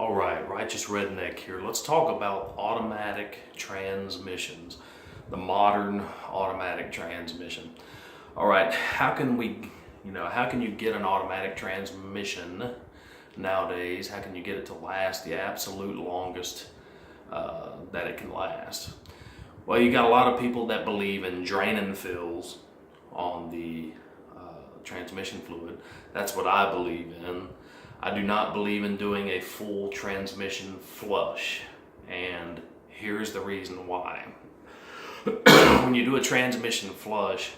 All right, righteous redneck here. Let's talk about automatic transmissions, the modern automatic transmission. All right, how can you get an automatic transmission nowadays? How can you get it to last the absolute longest that it can last? Well, you got a lot of people that believe in drain and fills on the transmission fluid. That's what I believe in. I do not believe in doing a full transmission flush, and here's the reason why. When you do a transmission flush,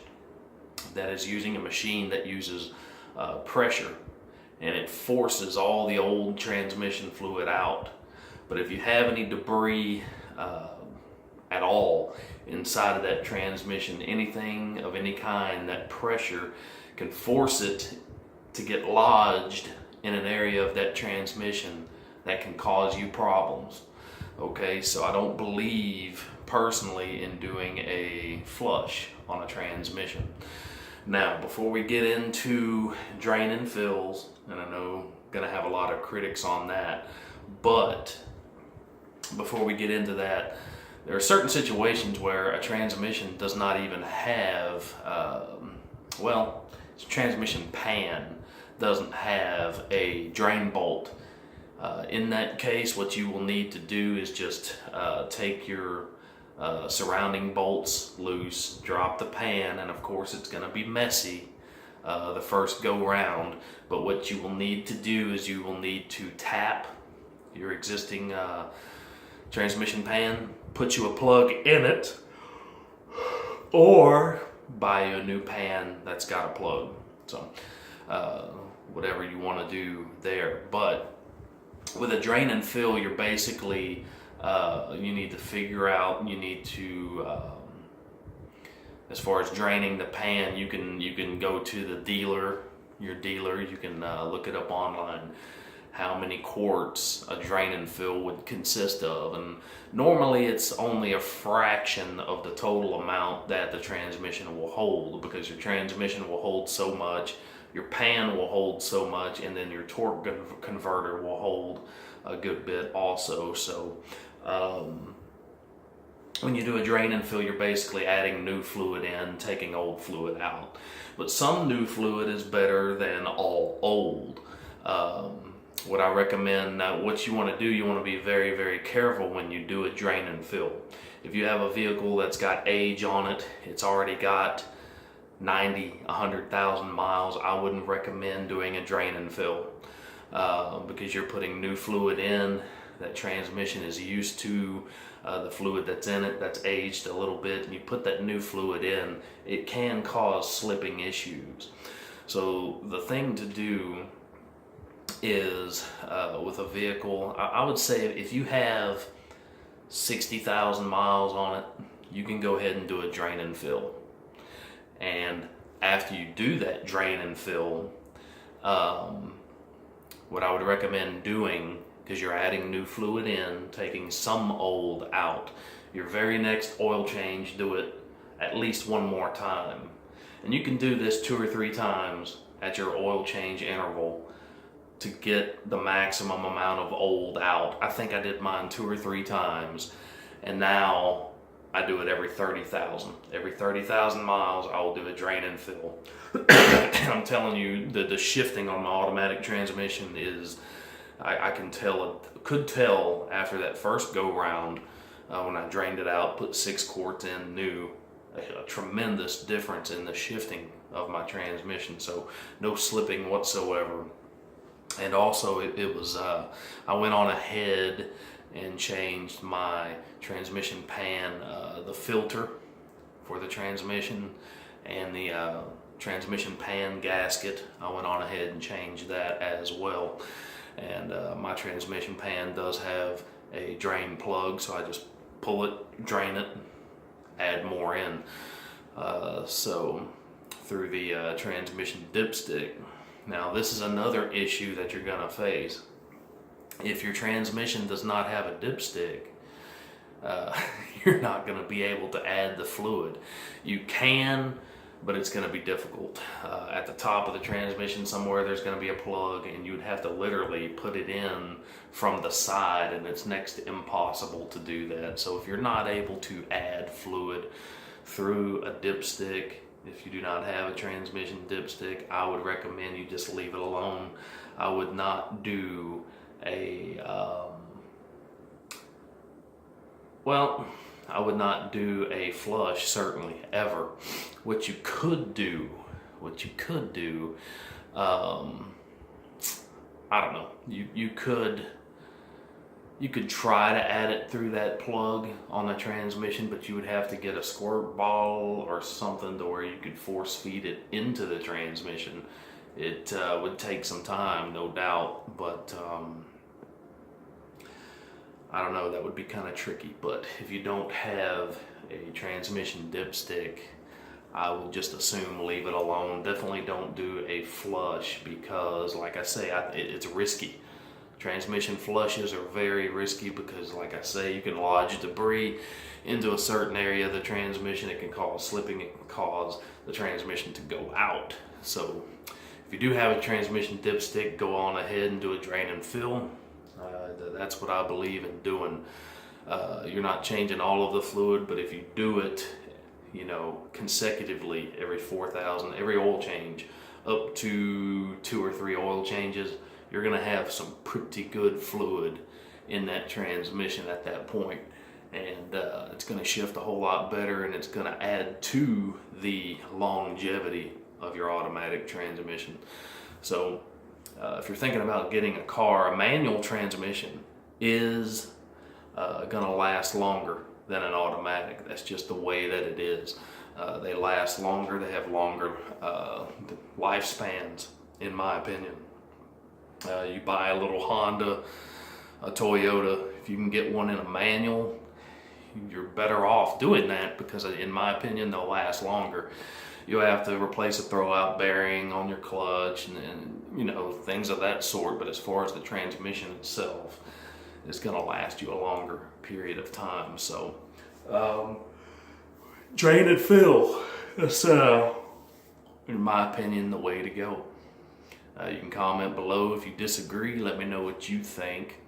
that is using a machine that uses pressure, and it forces all the old transmission fluid out. But if you have any debris at all inside of that transmission, anything of any kind, that pressure can force it to get lodged in an area of that transmission that can cause you problems. Okay, so I don't believe personally in doing a flush on a transmission. Now, before we get into drain and fills, and I know I'm gonna have a lot of critics on that, but before we get into that, there are certain situations where a transmission does not even have, transmission pan doesn't have a drain bolt. In that case, what you will need to do is just take your surrounding bolts loose, drop the pan, and of course it's going to be messy the first go round, but what you will need to do is you will need to tap your existing transmission pan, put you a plug in it, or buy a new pan that's got a plug. So whatever you want to do there. But with a drain and fill, you're basically you need to figure out, you need to as far as draining the pan, you can go to the dealer, your dealer, you can look it up online, how many quarts a drain and fill would consist of, and normally it's only a fraction of the total amount that the transmission will hold, because your transmission will hold so much, your pan will hold so much, and then your torque converter will hold a good bit also. So when you do a drain and fill, you're basically adding new fluid in, taking old fluid out. But some new fluid is better than all old. What I recommend, what you want to do, you want to be very, very careful when you do a drain and fill. If you have a vehicle that's got age on it, it's already got 90, 100,000 miles, I wouldn't recommend doing a drain and fill because you're putting new fluid in. That transmission is used to the fluid that's in it, that's aged a little bit, and you put that new fluid in, it can cause slipping issues. So the thing to do is with a vehicle, I would say if you have 60,000 miles on it, you can go ahead and do a drain and fill. And after you do that drain and fill, what I would recommend doing, because you're adding new fluid in, taking some old out, your very next oil change, do it at least one more time. And you can do this 2 or 3 times at your oil change interval to get the maximum amount of old out. I think I did mine 2 or 3 times, and now I do it every 30,000. Every 30,000 miles, I will do a drain and fill. And I'm telling you, the shifting on my automatic transmission is, I could tell after that first go round, when I drained it out, put 6 quarts in new, a tremendous difference in the shifting of my transmission. So no slipping whatsoever. And also it was, I went on ahead and changed my transmission pan, the filter for the transmission, and the transmission pan gasket. I went on ahead and changed that as well. And my transmission pan does have a drain plug, so I just pull it, drain it, add more in. So through the transmission dipstick. Now this is another issue that you're gonna face. If your transmission does not have a dipstick, you're not gonna be able to add the fluid. You can but it's going to be difficult. At the top of the transmission somewhere there's going to be a plug, and you'd have to literally put it in from the side, and it's next to impossible to do that. So if you're not able to add fluid through a dipstick, if you do not have a transmission dipstick, I would recommend you just leave it alone. I would not do a I would not do a flush, certainly, ever. What you could do, I don't know, you could try to add it through that plug on the transmission, but you would have to get a squirt bottle or something to where you could force feed it into the transmission. It would take some time, no doubt, but I don't know, that would be kind of tricky. But if you don't have a transmission dipstick, I would just assume leave it alone. Definitely don't do a flush because, like I say, it's risky. Transmission flushes are very risky because, like I say, you can lodge debris into a certain area of the transmission. It can cause slipping, it can cause the transmission to go out. So if you do have a transmission dipstick, go on ahead and do a drain and fill. That's what I believe in doing. You're not changing all of the fluid, but if you do it, consecutively every 4,000, every oil change, up to 2 or 3 oil changes, you're going to have some pretty good fluid in that transmission at that point, and it's going to shift a whole lot better, and it's going to add to the longevity of your automatic transmission. So if you're thinking about getting a car, a manual transmission is going to last longer than an automatic. That's just the way that it is. They last longer, they have longer lifespans, in my opinion. You buy a little Honda, a Toyota, if you can get one in a manual, you're better off doing that because, in my opinion, they'll last longer. You'll have to replace a throwout bearing on your clutch and things of that sort, but as far as the transmission itself, it's going to last you a longer period of time. So drain and fill, that's in my opinion the way to go. You can comment below if you disagree. Let me know what you think,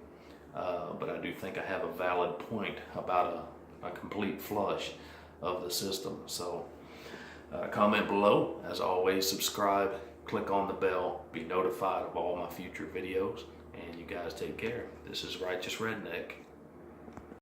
but I do think I have a valid point about a complete flush of the system. So comment below. As always, subscribe, click on the bell, be notified of all my future videos, and you guys take care. This is Righteous Redneck.